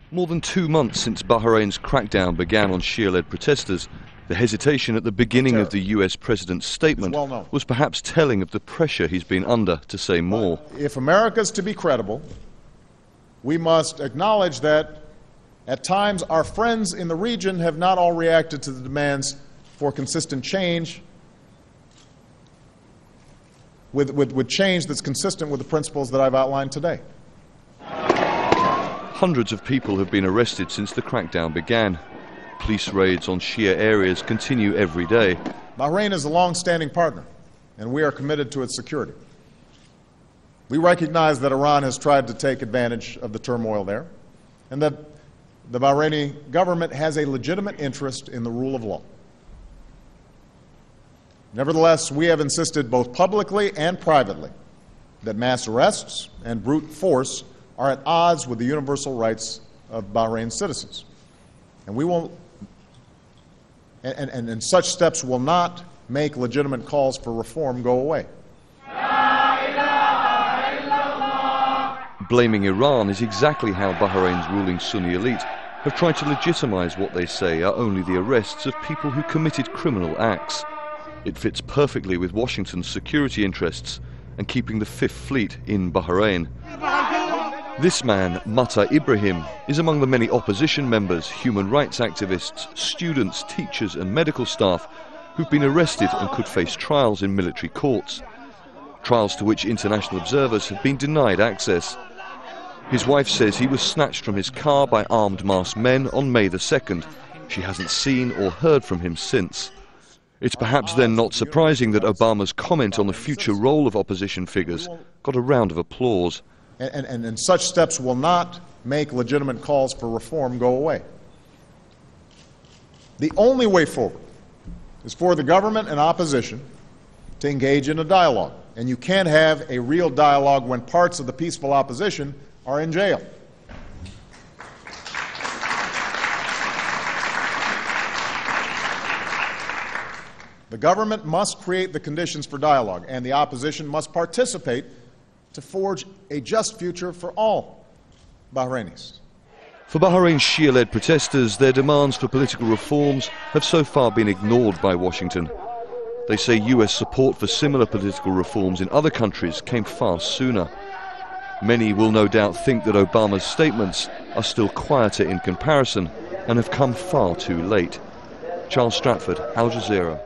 More than 2 months since Bahrain's crackdown began on shia-led protesters, the hesitation at the beginning of the US president's statement was perhaps telling of the pressure he's been under to say more. If America's to be credible, we must acknowledge that at times our friends in the region have not all reacted to the demands for consistent change with change that's consistent with the principles that I've outlined today. Hundreds of people have been arrested since the crackdown began. Police raids on Shia areas continue every day. Bahrain is a long-standing partner, and we are committed to its security. We recognize that Iran has tried to take advantage of the turmoil there, and that the Bahraini government has a legitimate interest in the rule of law. Nevertheless, we have insisted both publicly and privately that mass arrests and brute force are at odds with the universal rights of Bahrain's citizens. And we will, and such steps will not make legitimate calls for reform go away. Blaming Iran is exactly how Bahrain's ruling Sunni elite have tried to legitimize what they say are only the arrests of people who committed criminal acts. It fits perfectly with Washington's security interests and keeping the Fifth Fleet in Bahrain. This man, Mattar Ibrahim, is among the many opposition members, human rights activists, students, teachers and medical staff who've been arrested and could face trials in military courts. Trials to which international observers have been denied access. His wife says he was snatched from his car by armed masked men on May the 2nd. She hasn't seen or heard from him since. It's perhaps then not surprising that Obama's comment on the future role of opposition figures got a round of applause. And such steps will not make legitimate calls for reform go away. The only way forward is for the government and opposition to engage in a dialogue. And you can't have a real dialogue when parts of the peaceful opposition are in jail. The government must create the conditions for dialogue, and the opposition must participate to forge a just future for all Bahrainis. For Bahrain's Shia-led protesters, their demands for political reforms have so far been ignored by Washington. They say US support for similar political reforms in other countries came far sooner. Many will no doubt think that Obama's statements are still quieter in comparison and have come far too late. Charles Stratford, Al Jazeera.